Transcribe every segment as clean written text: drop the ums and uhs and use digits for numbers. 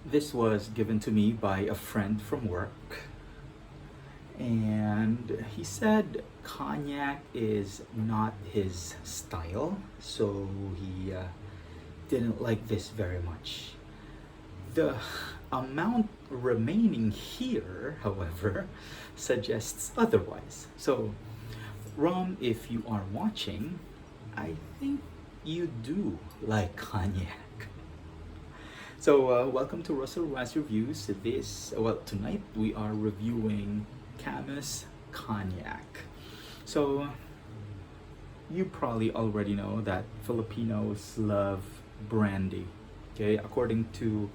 This was given to me by a friend from work, and he said cognac is not his style, so he didn't like this very much. The amount remaining here, however, suggests otherwise. So, Rom, if you are watching, I think you do like cognac. So, welcome to Russell West Reviews. Tonight we are reviewing Camus Cognac. So, you probably already know that Filipinos love brandy. Okay, according to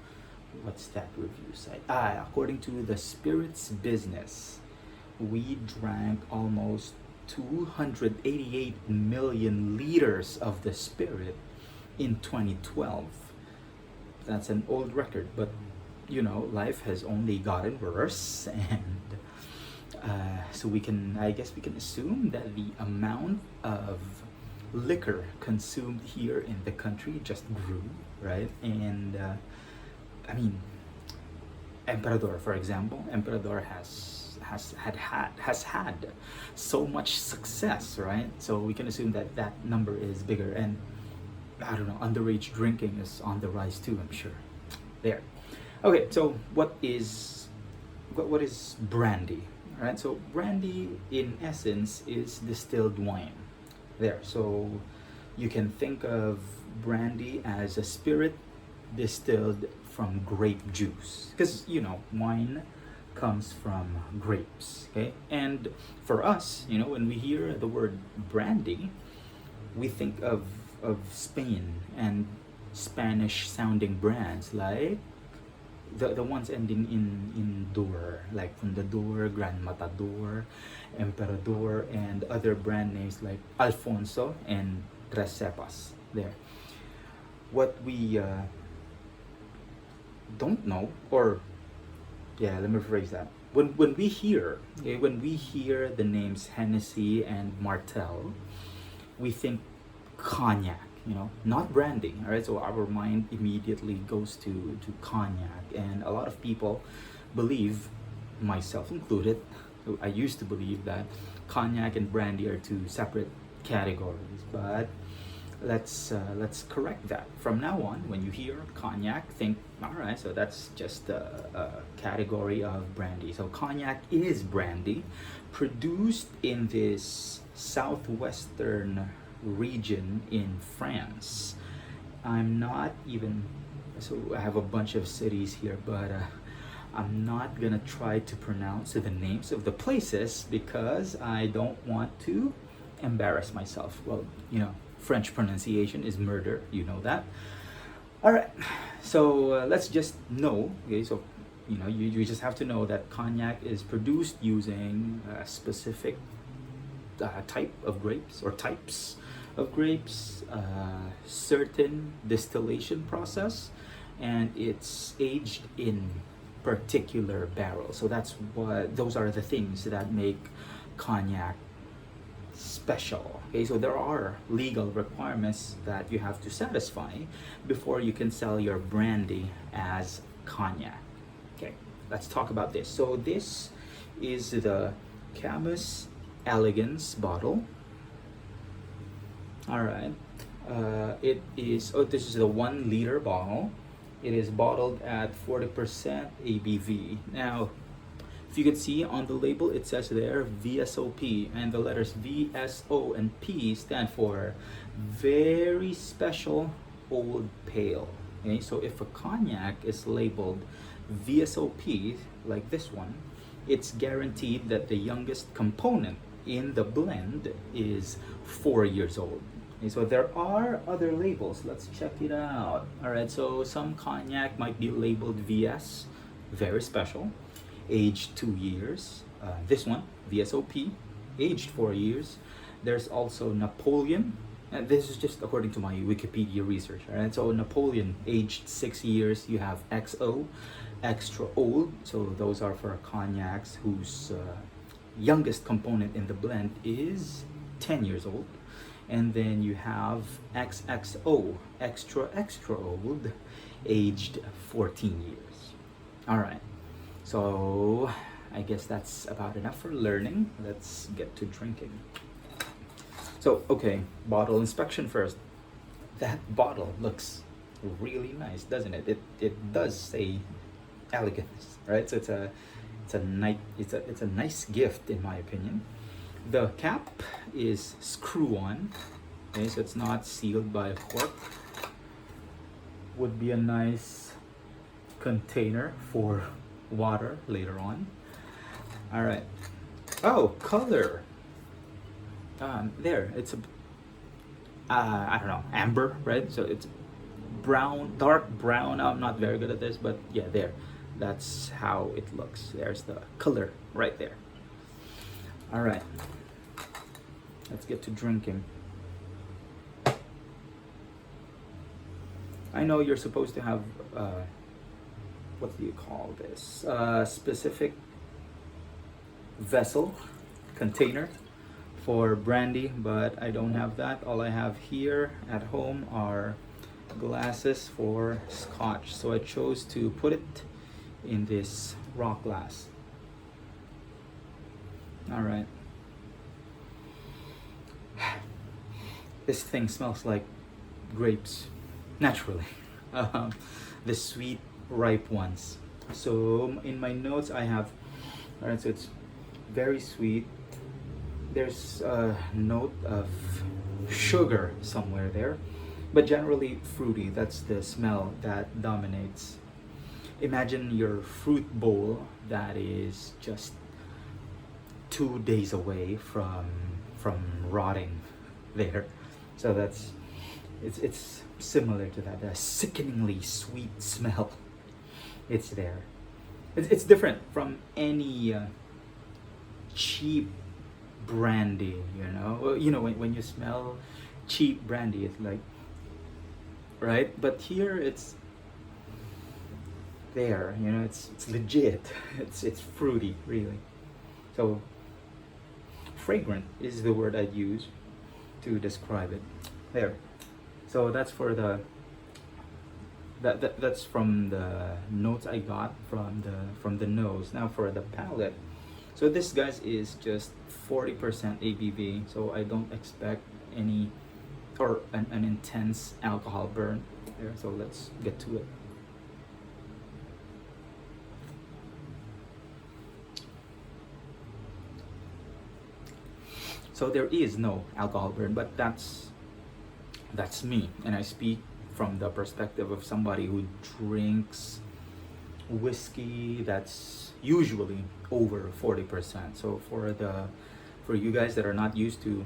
what's that review site? According to the Spirits Business, we drank almost 288 million liters of the spirit in 2012. That's an old record, but life has only gotten worse, and so I guess we can assume that the amount of liquor consumed here in the country just grew, right? And I mean, Emperador, for example, Emperador has had so much success, right? So we can assume that that number is bigger, and I don't know, underage drinking is on the rise too, I'm sure. There. Okay, so what is brandy? All right, so brandy in essence is distilled wine. There. So you can think of brandy as a spirit distilled from grape juice, because wine comes from grapes, okay? And for us, when we hear the word brandy, we think of Spain and Spanish sounding brands like the ones ending in door, like Fundador, Gran Matador, Emperador, and other brand names like Alfonso and Tres Cepas. There. What we don't know, or yeah, let me rephrase that. When we hear, okay, when we hear the names Hennessy and Martell, we think cognac, not brandy. All right, so our mind immediately goes to cognac, and a lot of people believe, myself included, I used to believe that cognac and brandy are two separate categories, but let's correct that. From now on, when you hear cognac, think, all right, so that's just a category of brandy. So cognac is brandy, produced in this southwestern region in France. I'm not even, so I have a bunch of cities here, but I'm not gonna try to pronounce the names of the places because I don't want to embarrass myself. Well, French pronunciation is murder, you know that. All right, so let's just know, okay, so you just have to know that cognac is produced using a specific type of grapes or types of grapes, certain distillation process, and it's aged in particular barrels. So those are the things that make cognac special. Okay, so there are legal requirements that you have to satisfy before you can sell your brandy as cognac. Okay, let's talk about this. So this is the Camus Elegance bottle. All right, this is the 1 liter bottle. It is bottled at 40% ABV. Now, if you can see on the label, it says there VSOP, and the letters VSO and P stand for very special old pale. Okay, so if a cognac is labeled VSOP, like this one, it's guaranteed that the youngest component in the blend is 4 years old. Okay, so there are other labels. Let's check it out. All right, so some cognac might be labeled VS, very special, aged 2 years. This one, VSOP, aged 4 years. There's also Napoleon, and this is just according to my Wikipedia research. All right, so Napoleon, aged 6 years. You have XO, extra old. So those are for cognacs whose youngest component in the blend is 10 years old. And then you have XXO, extra old, aged 14 years. All right. So I guess that's about enough for learning. Let's get to drinking. So, okay, bottle inspection first. That bottle looks really nice, doesn't it? It does say elegance, right? So it's a nice gift in my opinion. The cap is screw on. Okay, so it's not sealed by a cork. Would be a nice container for water later on. All right. Oh, color. There. It's a I don't know, amber, right? So it's brown, dark brown. I'm not very good at this, but yeah, there. That's how it looks. There's the color right there. All right. Let's get to drinking. I know you're supposed to have what do you call this? Specific vessel, container for brandy, but I don't have that. All I have here at home are glasses for scotch. So I chose to put it in this rock glass. All right. This thing smells like grapes, naturally. The sweet, ripe ones. So in my notes I have, all right, so it's very sweet. There's a note of sugar somewhere there, but generally fruity. That's the smell that dominates. Imagine your fruit bowl that is just 2 days away from rotting there. So it's similar to that, a sickeningly sweet smell. It's there. It's different from any cheap brandy, you know. Well, you know, when you smell cheap brandy, it's like, right? But here it's there, you know. It's legit. It's fruity, really. So fragrant is the word I'd use to describe it. There. So that's for the that's from the notes I got from the nose. Now for the palate. So this, guys, is just 40% ABV, so I don't expect any or an intense alcohol burn there. So let's get to it. So there is no alcohol burn, but that's me, and I speak from the perspective of somebody who drinks whiskey that's usually over 40%. So for you guys that are not used to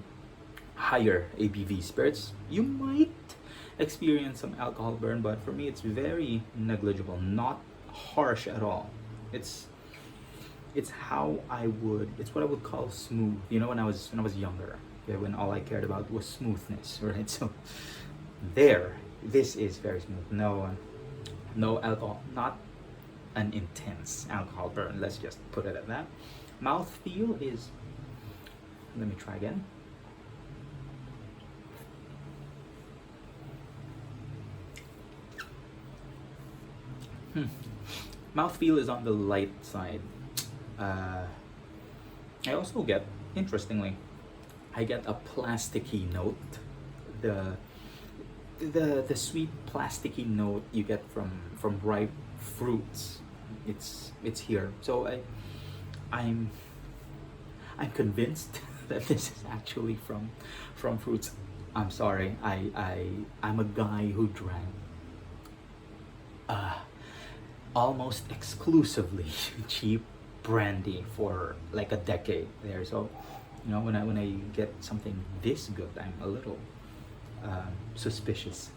higher ABV spirits, you might experience some alcohol burn, but for me it's very negligible, not harsh at all. It's what I would call smooth. You know, when I was younger, yeah, when all I cared about was smoothness, right? So this is very smooth. No alcohol, not an intense alcohol burn. Let's just put it at that. Mouthfeel is, let me try again. Mouthfeel is on the light side. I also get, interestingly, I get a plasticky note. The sweet plasticky note you get from ripe fruits. It's here. So I'm convinced that this is actually from fruits. I'm sorry. I'm a guy who drank almost exclusively cheap brandy for like a decade there. So, you know, when I get something this good, I'm a little suspicious.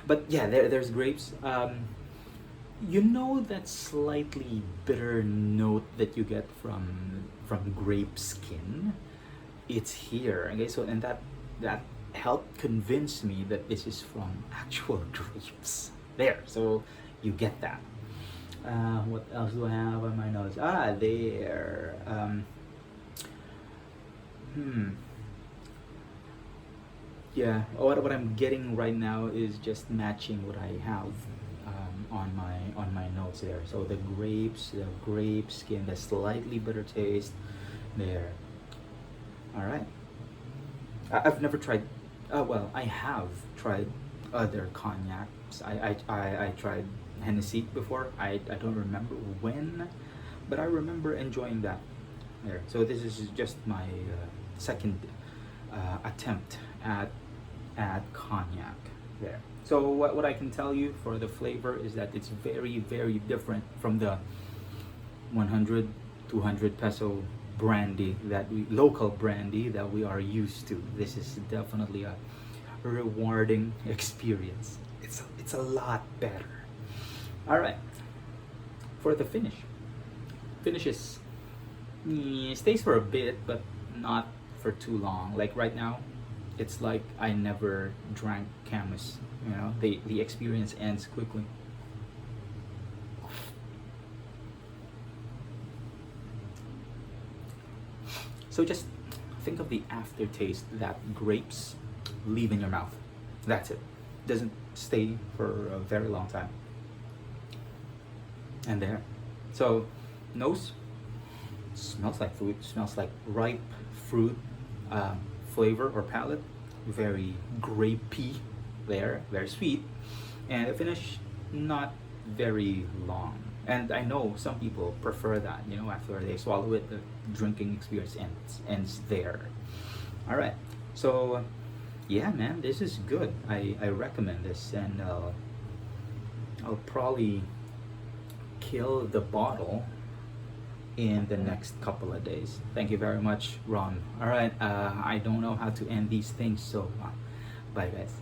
But yeah, there's grapes. You know that slightly bitter note that you get from grape skin? It's here. Okay, so and that helped convince me that this is from actual grapes. There, so you get that. What else do I have on my notes? There. Yeah, what I'm getting right now is just matching what I have on my notes there. So the grape skin, the slightly bitter taste there. All right. I've never tried. Well, I have tried other cognacs. I tried Hennessy before. I don't remember when, but I remember enjoying that there. So this is just my second attempt at cognac there. So what I can tell you for the flavor is that it's very, very different from the 100, 200 peso brandy that local brandy that we are used to. This is definitely a rewarding experience. It's a lot better. All right, for the finishes, stays for a bit, but not for too long. Like right now, it's like I never drank Camus. You know, the experience ends quickly. So just think of the aftertaste that grapes leave in your mouth. That's it. Doesn't stay for a very long time. And there. So nose smells like food. Smells like ripe fruit flavor or palate. Very grapey there. Very sweet. And the finish not very long. And I know some people prefer that, you know, after they swallow it, the drinking experience ends there. All right. So, yeah, man, this is good. I recommend this, and I'll probably kill the bottle in the next couple of days. Thank you very much, Ron. All right. I don't know how to end these things, so bye, guys.